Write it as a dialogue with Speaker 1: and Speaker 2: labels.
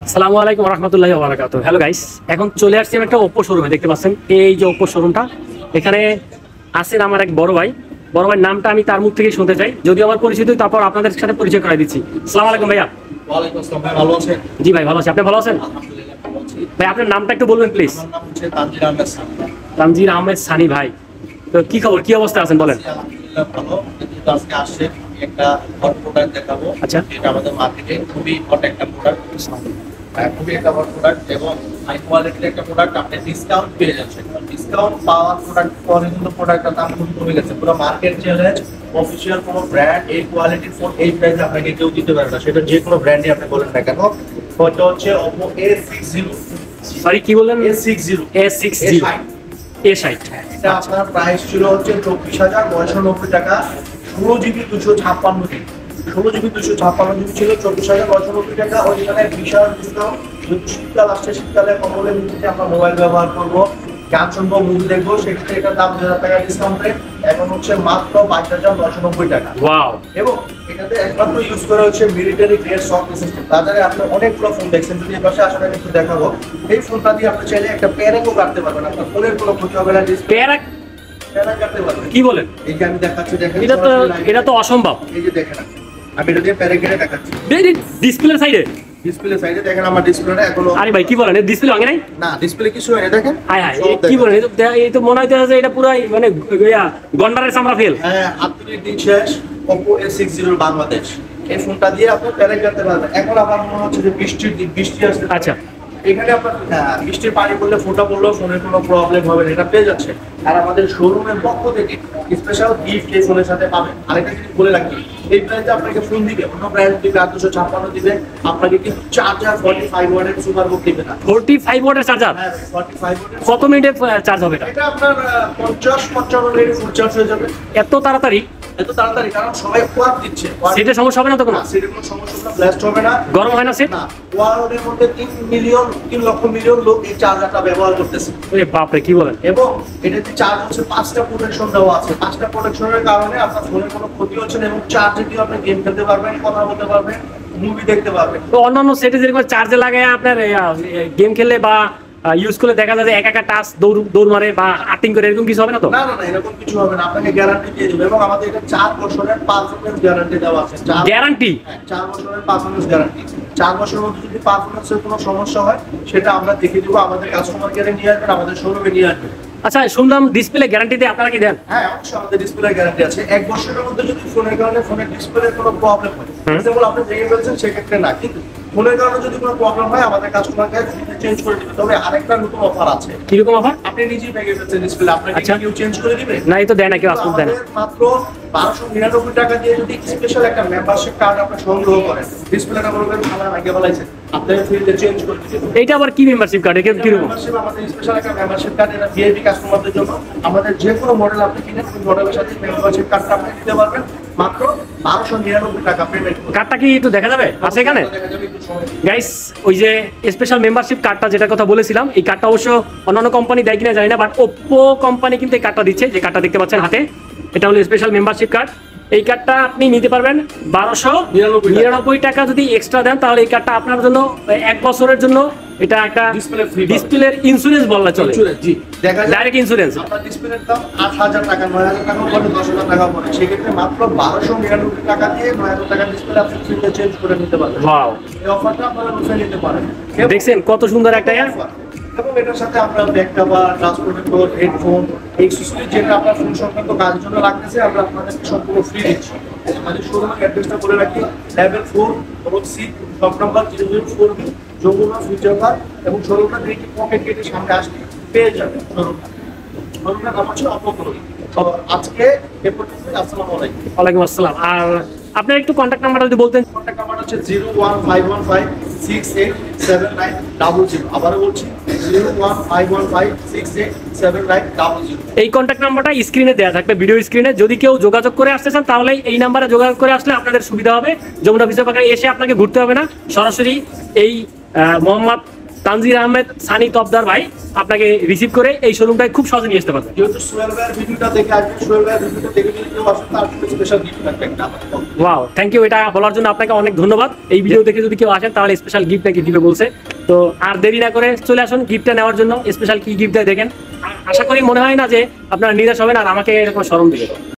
Speaker 1: আসসালামু আলাইকুম রহমতুল্লাহি ওয়া বারাকাতুহু। হ্যালো গাইস, এখন চলে আসছি আমি একটা ওপ্পো শোরুমে। দেখতে পাচ্ছেন এই যে ওপ্পো শোরুমটা, এখানে আছেন আমার এক বড় ভাই। বড় ভাইয়ের নামটা আমি তার মুখ থেকে শুনতে চাই, যদিও আমার পরিচিত, তারপর আপনাদের সাথে পরিচয় করাই দিচ্ছি। আসসালামু আলাইকুম ভাইয়া।
Speaker 2: ওয়ালাইকুম আসসালাম ভাই, ভালো আছেন?
Speaker 1: জি ভাই ভালো আছি, আপনি ভালো আছেন?
Speaker 2: আলহামদুলিল্লাহ ভালো আছি।
Speaker 1: ভাই আপনার নামটা একটু বলবেন প্লিজ।
Speaker 2: আমার নাম হচ্ছে তানজির আহমেদ সানি।
Speaker 1: তানজির আহমেদ সানি ভাই, তো কি খবর, কি অবস্থা আছেন বলেন?
Speaker 2: আলহামদুলিল্লাহ ভালো। কিন্তু আজকে আসছে একটা হট প্রোডাক্ট দেখাবো।
Speaker 1: আচ্ছা।
Speaker 2: এটা আমাদের মার্কেটে খুবই হট একটা প্রোডাক্ট, খুবই একটা হট প্রোডাক্ট এবং হাই কোয়ালিটির একটা প্রোডাক্ট। আপনি ডিসকাউন্ট পেয়ে যাচ্ছেন। ডিসকাউন্ট পাওয়ার প্রোডাক্ট পরে কিন্তু প্রোডাক্টটার দাম খুব কমে গেছে। পুরো মার্কেট চ্যালেঞ্জ, অফিসিয়াল কোনো ব্র্যান্ড এই কোয়ালিটির ফোন এই প্রাইসে আপনাকে কেউ দিতে পারবে না। সেটা যে কোনো ব্র্যান্ডই আপনি বলেন না কেন। ওটা হচ্ছে Oppo A60।
Speaker 1: সরি কি বললেন?
Speaker 2: A60
Speaker 1: A60 A60।
Speaker 2: এটা আপনার প্রাইস ছিল হচ্ছে 24,990 টাকা। 16GB 256GB, 16GB 256GB ছিল 24,990 টাকা। ওইখানে বিশাল ডিসকাউন্ট। শীতকাল আসছে, শীতকালে কম্বলের নিচে আমরা মোবাইল ব্যবহার করবো, গান শুনবো, মুভি দেখবো, সেক্ষেত্রে এটার দাম 2,000 টাকা ডিসকাউন্টে এখন হচ্ছে মাত্র 22,990 টাকা।
Speaker 1: ওয়াও।
Speaker 2: এবং এটাতে একমাত্র ইউজ করা হচ্ছে মিলিটারি গ্রেড সফটওয়্যার সিস্টেম। বাজারে আপনি অনেকগুলো ফোন দেখছেন, যদি এর পাশে আসলে একটু দেখাবো। এই ফোনটা দিয়ে আপনি চাইলে একটা প্যারাকও কাটতে পারবেন, আপনার ফোনের কোনো ক্ষতি হবে না।
Speaker 1: প্যারা
Speaker 2: কাটতে পারবেন।
Speaker 1: কি বলেন?
Speaker 2: এই যে আমি দেখাচ্ছি, দেখেন
Speaker 1: এটা তো অসম্ভব।
Speaker 2: এই যে দেখেন, আমি এটা দিয়ে প্যারাকেটে দেখাচ্ছি।
Speaker 1: ডিসপ্লে সাইডে,
Speaker 2: ডিসপ্লে সাইডে দেখেন আমার ডিসপ্লেটা এখনো।
Speaker 1: আরে ভাই কি বলেন, ডিসপ্লে ভাঙে নাই?
Speaker 2: না, ডিসপ্লে কিছু হয় না, দেখেন।
Speaker 1: হায় হায়, কি বলেন? এই তো মনে হইতেছে এটা পুরাই মানে গন্ডারের চামড়া ফেল।
Speaker 2: হ্যাঁ, আত্মীয় দিন শেষ। Oppo A60 বাংলাদেশ, এই ফোনটা দিয়ে আপনি প্যারাক কাটতে পারবেন। এখন আমার মনে হচ্ছে যে বৃষ্টির দিন, বৃষ্টি আসছে।
Speaker 1: আচ্ছা,
Speaker 2: এখানে আপনার বৃষ্টির পানি পড়লে, ফোটা পড়লেও ফোনের কোনো প্রবলেম হবে না, এটা পেয়ে যাচ্ছে। আর আমাদের শোরুমের পক্ষ থেকে স্পেশাল গিফট এই ফোনের সাথে পাবেন। আরেকটা জিনিস বলে রাখি, এই প্রাইসে আপনাকে ফোন দিবে, অন্য ব্র্যান্ড দিবে 856 দিবে, আপনাকে কিন্তু চার্জার 45 ওয়াটের সুপার বুক দিবে না।
Speaker 1: 45 ওয়াটের চার্জার?
Speaker 2: হ্যাঁ, 45 ওয়াটের।
Speaker 1: কত মিনিটে চার্জ হবে এটা?
Speaker 2: এটা আপনার 50-55 মিনিটে ফুল চার্জ হয়ে যাবে।
Speaker 1: এত তাড়াতাড়ি?
Speaker 2: এত তাড়াতাড়ি, কারণ সবাই ওয়াট দিচ্ছে।
Speaker 1: সেটা সমস্যা হবে না তো কোনো?
Speaker 2: সেটা কোনো সমস্যা না, ব্লাস্ট হবে না,
Speaker 1: গরম হয় না সেট?
Speaker 2: না। ওয়ার্ল্ডের মধ্যে 3 লক্ষ মিলিয়ন লোক এই চার্জারটা ব্যবহার করতেছে।
Speaker 1: ওরে বাপ রে, কি বলেন?
Speaker 2: এবং এটাতে চার্জ হচ্ছে 5টা প্রোটেকশন দেওয়া আছে। 5টা প্রোটেকশনের কারণে আপনার ফোনের কোনো ক্ষতি হচ্ছে না এবং চার্জে দিয়ে আপনি গেম খেলতে পারবেন, কথা বলতে পারবেন, মুভি দেখতে পারবেন।
Speaker 1: তো অন্যান্য সেটে যেরকম চার্জে লাগে আপনার গেম খেললে বা ইউজ করলে দেখা যায় যে একা টাচ দৌড় মারে বা আর্টিং করে, এরকম কিছু হবে না তো?
Speaker 2: না না না, এরকম কিছু হবে না, আপনাকে গ্যারান্টি দিয়ে দেবে। এবং আমাদের এটা 4 বছরের পারফরম্যান্স গ্যারান্টি দেওয়া আছে।
Speaker 1: গ্যারান্টি?
Speaker 2: 4 বছরের পারফরম্যান্স গ্যারান্টি। 4 বছরের মধ্যে যদি পারফরম্যান্সের কোনো সমস্যা হয়, সেটা আমরা দেখে দিব। আমাদের কাস্টমার কেয়ারে নিয়ে আসবেন, আমাদের শোরুমে নিয়ে আসবেন।
Speaker 1: আচ্ছা, শুনলাম ডিসপ্লে গ্যারান্টি দিয়ে আপনারা কি দেন?
Speaker 2: হ্যাঁ, অবশ্যই আমাদের ডিসপ্লে গ্যারান্টি আছে। 1 বছরের মধ্যে যদি ফোনের কারণে ফোনের ডিসপ্লের কোনো প্রবলেম হয়, যেমন আপনি ভেঙে ফেলছেন, সেক্ষেত্রে না, কিন্তু ফোনের কারণে যদি কোনো প্রবলেম হয়, আমাদের কাস্টমার কেয়ার চেঞ্জ করে দিবে। তবে আরেকটা নতুন অফার আছে।
Speaker 1: কিরকম অফার?
Speaker 2: আপনি নিজেই ভেঙে ফেলছেন ডিসপ্লে, আপনাকে
Speaker 1: আচ্ছা।
Speaker 2: কেউ চেঞ্জ করে দিবে?
Speaker 1: না, এই তো দেয় না, কেউ আসলে দেয় না।
Speaker 2: আমাদের মাত্র 1299 টাকা দিয়ে যদি স্পেশাল একটা মেম্বারশিপ কার্ড আপনি সংগ্রহ করেন, ডিসপ্লেটা বলবেন ভালো ভেঙে ফেলাইছেন, আপনাকে ফ্রিতে চেঞ্জ করে দিবে।
Speaker 1: এইটা আবার কি মেম্বারশিপ কার্ড, এটা কিরকম?
Speaker 2: মেম্বারশিপ, আমাদের স্পেশাল একটা মেম্বারশিপ কার্ড, এটা ভিআইপি কাস্টমারদের জন্য। আমাদের যে কোনো মডেল আপনি কিনেন, ওই মডেলের সাথে মেম্বারশিপ কার্ডটা আপনি নিতে পারবেন মাত্র 1299 টাকা পেমেন্ট করে।
Speaker 1: কার্ডটা কি একটু দেখা যাবে? আছে এখানে
Speaker 2: দেখা যাবে একটু সময়।
Speaker 1: গাইস, ওই যে স্পেশাল মেম্বারশিপ কার্ডটা যেটা কথা বলেছিলাম, এই কার্ডটা অবশ্য অন্যান্য কোম্পানি দেয় কিনা জানি না, বাট ওপ্পো কোম্পানি কিন্তু এই কার্ডটা দিচ্ছে, যে কার্ডটা দেখতে পাচ্ছেন হাতে, এটা হলো স্পেশাল মেম্বারশিপ কার্ড। এই কার্ডটা আপনি নিতে পারবেন 1299 টাকা। যদি এক্সট্রা দেন তাহলে এই কার্ডটা আপনার জন্য 1 বছরের জন্য এটা একটা ডিসপ্লের ইন্স্যুরেন্স বলা চলে।
Speaker 2: জি, দেখা যায়
Speaker 1: ডাইরেক্ট ইন্স্যুরেন্স।
Speaker 2: আপনার ডিসপ্লের দাম 8,000 টাকা, 9,000 টাকা পড়ে, 10,000 টাকা পড়ে, সেক্ষেত্রে মাত্র 1299 টাকা দিয়ে 9,000 টাকার ডিসপ্লে আপনি ফ্রিতে চেঞ্জ করে নিতে পারবেন।
Speaker 1: ওয়াও,
Speaker 2: এই অফারটা আপনারা বুঝে নিতে পারেন।
Speaker 1: দেখছেন কত সুন্দর একটা
Speaker 2: offer। এবং এটার সাথে আপনার ব্যাক কভার, ট্রান্সপোর্টেবল, হেডফোন, এক্সেসরিজ যেটা আপনার ফোন সংক্রান্ত কাজের জন্য লাগতেছে, আমরা আপনাদেরকে সম্পূর্ণ ফ্রি দিচ্ছি। আমাদের শোরুমের অ্যাড্রেসটা বলে রাখি, লেভেল 4 এবং C, shop number 004B, Jamuna Future Park. এবং শোরুমটা দেখি পকেট গেটের সামনে আসলে পেয়ে যাবেন শোরুমটা। শোরুমটার নাম হচ্ছে অপো। তো আজকে এ পর্যন্ত। আসসালামু আলাইকুম।
Speaker 1: ওয়ালাইকুম আসসালাম। আর আপনার একটু কন্ট্যাক্ট নাম্বারটা যদি বলতেন।
Speaker 2: কন্ট্যাক্ট নাম্বার হচ্ছে 01515687900। আবারও বলছি 01515687900।
Speaker 1: এই কন্ট্যাক্ট নাম্বারটা স্ক্রিনে দেওয়া থাকবে, ভিডিও স্ক্রিনে। যদি কেউ যোগাযোগ করে আসতে চান তাহলে এই নাম্বারে যোগাযোগ করে আসলে আপনাদের সুবিধা হবে। যমুনা অফিসের পাশে এসে আপনাকে ঘুরতে হবে না, সরাসরি এই মোহাম্মদ তানজির আহমেদ সানি তপদার ভাই আপনাকে রিসিভ করে এই শোরুমটায় খুব সহজে নিয়ে আসতে পারবেন।
Speaker 2: যেহেতু সোহেল ভাইয়ের ভিডিওটা দেখে আসবেন, সোহেল ভাইয়ের ভিডিওটা দেখে যদি কেউ আসেন তার জন্য স্পেশাল গিফট থাকবে একটা।
Speaker 1: Wow, thank you. এটা বলার জন্য আপনাকে অনেক ধন্যবাদ। এই ভিডিও দেখে যদি কেউ আসেন তাহলে স্পেশাল গিফট নাকি দিবে বলছে। তো আর দেরি না করে চলে আসুন গিফটটা নেওয়ার জন্য। স্পেশাল কি গিফট দেয় দেখেন। আশা করি মনে হয় না যে আপনারা নিরাশ হবেন আর আমাকে এরকম শরম দিবে।